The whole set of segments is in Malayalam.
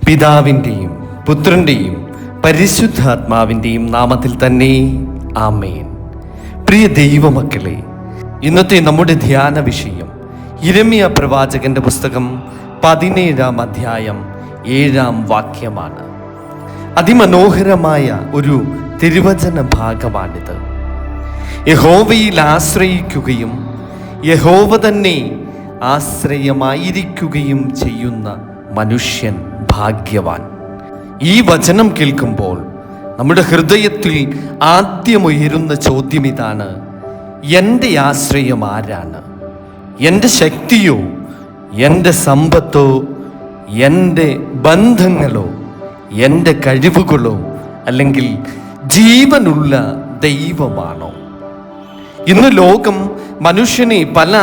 പിതാവിൻ്റെയും പുത്രൻ്റെയും പരിശുദ്ധാത്മാവിൻ്റെയും നാമത്തിൽ തന്നെ ആമേൻ. പ്രിയ ദൈവമക്കളെ, ഇന്നത്തെ നമ്മുടെ ധ്യാന വിഷയം യിരെമ്യാ പ്രവാചകന്റെ പുസ്തകം 17-ാം അധ്യായം 7-ാം വാക്യമാണ്. അതിമനോഹരമായ ഒരു തിരുവചന ഭാഗമാണിത്. യഹോവയിൽ ആശ്രയിക്കുകയും യഹോവ തന്നെ ആശ്രയമായിരിക്കുകയും ചെയ്യുന്ന മനുഷ്യൻ ഭാഗ്യവാൻ. ഈ വചനം കേൾക്കുമ്പോൾ നമ്മുടെ ഹൃദയത്തിൽ ആദ്യമുയരുന്ന ചോദ്യം ഇതാണ്: എൻ്റെ ആശ്രയം ആരാണ്? എൻ്റെ ശക്തിയോ, എൻ്റെ സമ്പത്തോ, എൻ്റെ ബന്ധങ്ങളോ, എൻ്റെ കഴിവുകളോ, അല്ലെങ്കിൽ ജീവനുള്ള ദൈവമാണോ? ഇന്ന് ലോകം മനുഷ്യനെ പല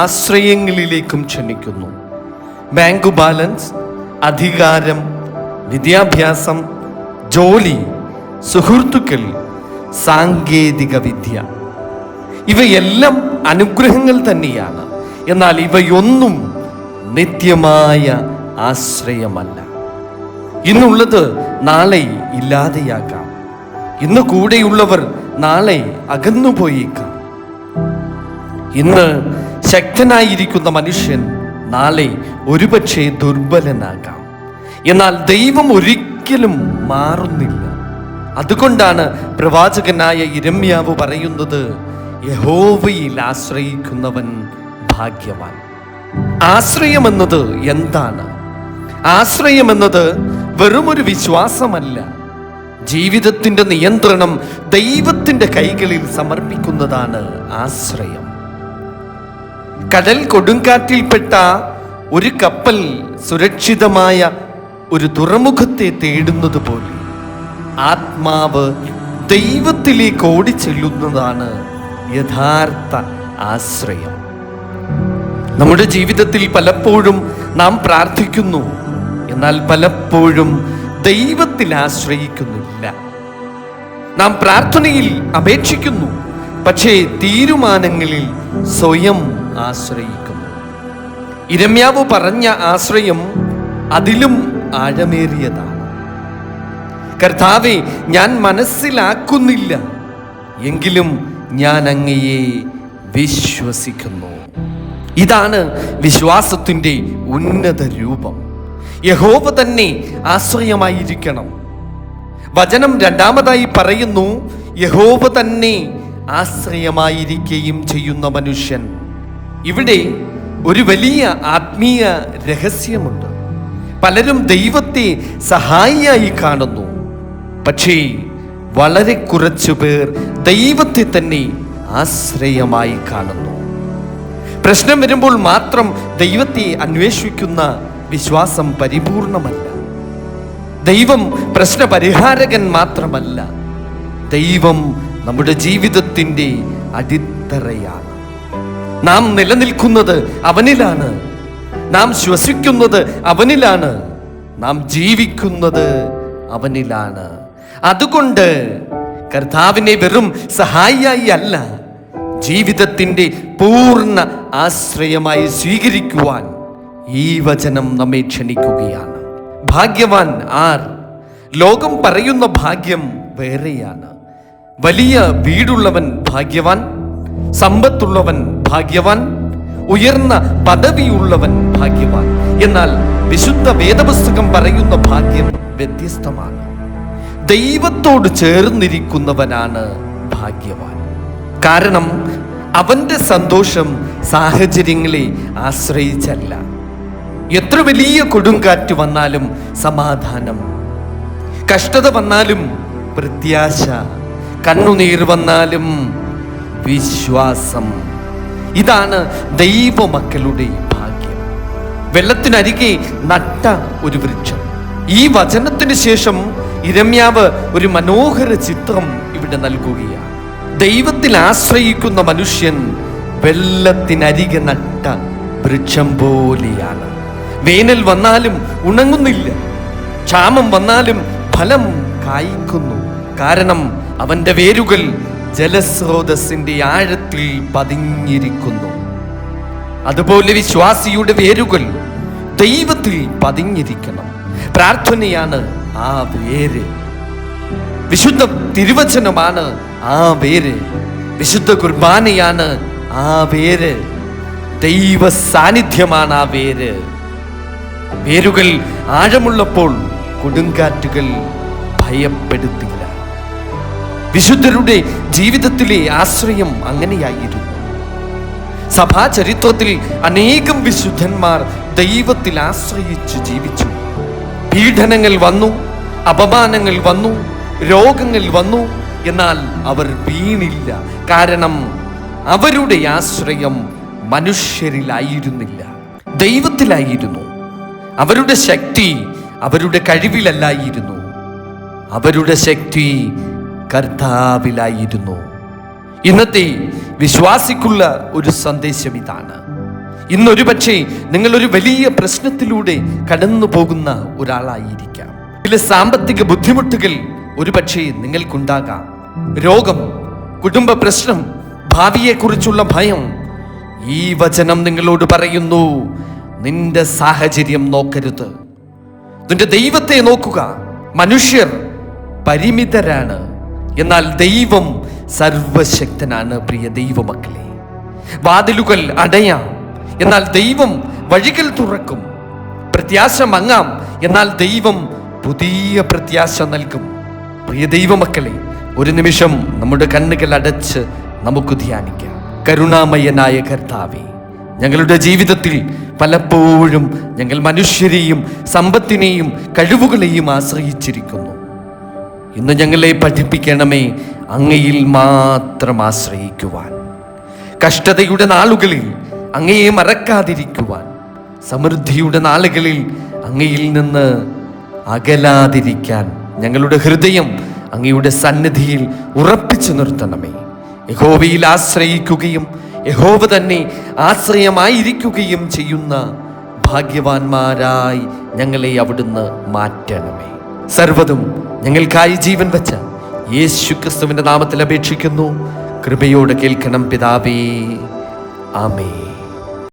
ആശ്രയങ്ങളിലേക്കും ക്ഷണിക്കുന്നു. ബാങ്ക് ബാലൻസ്, അധികാരം, വിദ്യാഭ്യാസം, ജോലി, സുഹൃത്തുക്കൾ, സാങ്കേതിക വിദ്യ, ഇവയെല്ലാം അനുഗ്രഹങ്ങൾ തന്നെയാണ്. എന്നാൽ ഇവയൊന്നും നിത്യമായ ആശ്രയമല്ല. ഇന്നുള്ളത് നാളെ ഇല്ലാതെയാകാം. ഇന്ന് കൂടെയുള്ളവർ നാളെ അകന്നുപോയേക്കാം. ഇന്ന് ശക്തനായിരിക്കുന്ന മനുഷ്യൻ നാളെ ഒരുപക്ഷെ ദുർബലനാകാം. എന്നാൽ ദൈവം ഒരിക്കലും മാറുന്നില്ല. അതുകൊണ്ടാണ് പ്രവാചകനായ യിരെമ്യാവ് പറയുന്നത്: യഹോവയിൽ ആശ്രയിക്കുന്നവൻ ഭാഗ്യവാൻ. ആശ്രയമെന്നത് എന്താണ്? ആശ്രയമെന്നത് വെറുമൊരു വിശ്വാസമല്ല. ജീവിതത്തിൻ്റെ നിയന്ത്രണം ദൈവത്തിൻ്റെ കൈകളിൽ സമർപ്പിക്കുന്നതാണ് ആശ്രയം. കടൽ കൊടുങ്കാറ്റിൽപ്പെട്ട ഒരു കപ്പൽ സുരക്ഷിതമായ ഒരു തുറമുഖത്തെ തേടുന്നത് പോലെ ആത്മാവ് ദൈവത്തിലേക്ക് ഓടിച്ചെല്ലുന്നതാണ് യഥാർത്ഥ ആശ്രയം. നമ്മുടെ ജീവിതത്തിൽ പലപ്പോഴും നാം പ്രാർത്ഥിക്കുന്നു, എന്നാൽ പലപ്പോഴും ദൈവത്തിൽ ആശ്രയിക്കുന്നില്ല. നാം പ്രാർത്ഥനയിൽ അപേക്ഷിക്കുന്നു, പക്ഷേ തീരുമാനങ്ങളിൽ സ്വയം ആശ്രയിക്കുന്നു. യിരെമ്യാവ് പറഞ്ഞ ആശ്രയം അതിലും ആഴമേറിയതാണ്. കർത്താവേ, ഞാൻ മനസ്സിലാക്കുന്നില്ല, എങ്കിലും ഞാൻ അങ്ങയെ വിശ്വസിക്കുന്നു. ഇതാണ് വിശ്വാസത്തിൻ്റെ ഉന്നത രൂപം. യഹോവ തന്നെ ആശ്രയമായിരിക്കണം. വചനം രണ്ടാമതായി പറയുന്നു: യഹോവ തന്നെ ആശ്രയമായിരിക്കുകയും ചെയ്യുന്ന മനുഷ്യൻ. ഇവിടെ ഒരു വലിയ ആത്മീയ രഹസ്യമുണ്ട്. പലരും ദൈവത്തെ സഹായിയായി കാണുന്നു, പക്ഷേ വളരെ കുറച്ചു പേർ ദൈവത്തെ തന്നെ ആശ്രയമായി കാണുന്നു. പ്രശ്നം വരുമ്പോൾ മാത്രം ദൈവത്തെ അന്വേഷിക്കുന്ന വിശ്വാസം പരിപൂർണമല്ല. ദൈവം പ്രശ്നപരിഹാരകൻ മാത്രമല്ല, ദൈവം നമ്മുടെ ജീവിതത്തിൻ്റെ അടിത്തറയാണ്. നാം നിലനിൽക്കുന്നത് അവനിലാണ്. നാം ശ്വസിക്കുന്നത് അവനിലാണ്. നാം ജീവിക്കുന്നത് അവനിലാണ്. അതുകൊണ്ട് കർത്താവിനെ വെറും സഹായിയായി അല്ല, ജീവിതത്തിൻ്റെ പൂർണ്ണ ആശ്രയമായി സ്വീകരിക്കുവാൻ ഈ വചനം നമ്മെ ക്ഷണിക്കുകയാണ്. ഭാഗ്യവാൻ ആർ? ലോകം പറയുന്ന ഭാഗ്യം വേറെയാണ്. വലിയ വീടുള്ളവൻ ഭാഗ്യവാൻ, സമ്പത്തുള്ളവൻ ഭാഗ്യവാൻ, ഉയർന്ന പദവിയുള്ളവൻ ഭാഗ്യവാൻ. എന്നാൽ വിശുദ്ധ വേദപുസ്തകം പറയുന്ന ഭാഗ്യം വ്യത്യസ്തമാണ്. ദൈവത്തോട് ചേർന്നിരിക്കുന്നവനാണ് ഭാഗ്യവാൻ. കാരണം അവൻ്റെ സന്തോഷം സാഹചര്യങ്ങളെ ആശ്രയിച്ചല്ല. എത്ര വലിയ കൊടുങ്കാറ്റ് വന്നാലും സമാധാനം, കഷ്ടത വന്നാലും പ്രത്യാശ, കണ്ണുനീർ വന്നാലും വിശ്വാസം. ഇതാണ് ദൈവമക്കളുടെ ഭാഗ്യം. വെള്ളത്തിനരികെ നട്ട ഒരു വൃക്ഷം. ഈ വചനത്തിന് ശേഷം യിരെമ്യാവ് ഒരു മനോഹര ചിത്രം ഇവിടെ നൽകുകയാണ്. ദൈവത്തിൽ ആശ്രയിക്കുന്ന മനുഷ്യൻ വെള്ളത്തിനരികെ നട്ട വൃക്ഷം പോലെയാണ്. വേനൽ വന്നാലും ഉണങ്ങുന്നില്ല, ക്ഷാമം വന്നാലും ഫലം കായ്ക്കുന്നു. കാരണം അവൻ്റെ വേരുകൾ ജലസ്രോതസ്സിൻ്റെ ആഴത്തിൽ പതിഞ്ഞിരിക്കുന്നു. അതുപോലെ വിശ്വാസിയുടെ വേരുകൾ ദൈവത്തിൽ പതിഞ്ഞിരിക്കണം. പ്രാർത്ഥനയാണ് ആ വേര്. വിശുദ്ധ തിരുവചനമാണ് ആ വേര്. വിശുദ്ധ കുർബാനയാണ് ആ വേര്. ദൈവ സാന്നിധ്യമാണ് ആ വേര്. വേരുകൾ ആഴമുള്ളപ്പോൾ കൊടുങ്കാറ്റുകൾ ഭയപ്പെടുത്തില്ല. വിശുദ്ധരുടെ ജീവിതത്തിലെ ആശ്രയം അങ്ങനെയായിരുന്നു. സഭാ ചരിത്രത്തിൽ അനേകം വിശുദ്ധന്മാർ ദൈവത്തിൽ ആശ്രയിച്ചു ജീവിച്ചു. പീഡനങ്ങൾ വന്നു, അപമാനങ്ങൾ വന്നു, രോഗങ്ങൾ വന്നു, എന്നാൽ അവർ വീണില്ല. കാരണം അവരുടെ ആശ്രയം മനുഷ്യരിലായിരുന്നില്ല, ദൈവത്തിലായിരുന്നു. അവരുടെ ശക്തി അവരുടെ കഴിവിലല്ലായിരുന്നു, അവരുടെ ശക്തി കർത്താവിലായിരുന്നു. ഇന്നത്തെ വിശ്വാസിക്കുള്ള ഒരു സന്ദേശം ഇതാണ്. ഇന്നൊരു പക്ഷേ നിങ്ങളൊരു വലിയ പ്രശ്നത്തിലൂടെ കടന്നു പോകുന്ന ഒരാളായിരിക്കാം. ചില സാമ്പത്തിക ബുദ്ധിമുട്ടുകൾ ഒരു പക്ഷേ നിങ്ങൾക്കുണ്ടാകാം. രോഗം, കുടുംബ പ്രശ്നം, ഭാവിയെക്കുറിച്ചുള്ള ഭയം. ഈ വചനം നിങ്ങളോട് പറയുന്നു, നിന്റെ സാഹചര്യം നോക്കരുത്, നിന്റെ ദൈവത്തെ നോക്കുക. മനുഷ്യർ പരിമിതരാണ്, എന്നാൽ ദൈവം സർവശക്തനാണ്. പ്രിയ ദൈവമക്കളെ, വാതിലുകൾ അടയാം, എന്നാൽ ദൈവം വഴികൾ തുറക്കും. പ്രത്യാശ മങ്ങാം, എന്നാൽ ദൈവം പുതിയ പ്രത്യാശ നൽകും. പ്രിയ ദൈവമക്കളെ, ഒരു നിമിഷം നമ്മുടെ കണ്ണുകൾ അടച്ച് നമുക്ക് ധ്യാനിക്കാം. കരുണാമയനായ കർത്താവേ, ഞങ്ങളുടെ ജീവിതത്തിൽ പലപ്പോഴും ഞങ്ങൾ മനുഷ്യരെയും സമ്പത്തിനെയും കഴിവുകളെയും ആശ്രയിച്ചിരിക്കുന്നു. ഇന്ന് ഞങ്ങളെ പഠിപ്പിക്കണമേ അങ്ങയിൽ മാത്രം ആശ്രയിക്കുവാൻ, കഷ്ടതയുടെ നാളുകളിൽ അങ്ങയെ മറക്കാതിരിക്കുവാൻ, സമൃദ്ധിയുടെ നാളുകളിൽ അങ്ങയിൽ നിന്ന് അകലാതിരിക്കാൻ ഞങ്ങളുടെ ഹൃദയം അങ്ങയുടെ സന്നിധിയിൽ ഉറപ്പിച്ചു നിർത്തണമേ. യഹോവയിൽ ആശ്രയിക്കുകയും യഹോവ തന്നെ ആശ്രയമായിരിക്കുകയും ചെയ്യുന്ന ഭാഗ്യവാന്മാരായി ഞങ്ങളെ അവിടുന്ന് മാറ്റണമേ. സർവ്വതും ഞങ്ങൾക്കായി ജീവൻ വെച്ച യേശു ക്രിസ്തുവിന്റെ നാമത്തിൽ അപേക്ഷിക്കുന്നു. കൃപയോടെ കേൾക്കണം പിതാവേ. ആമേൻ.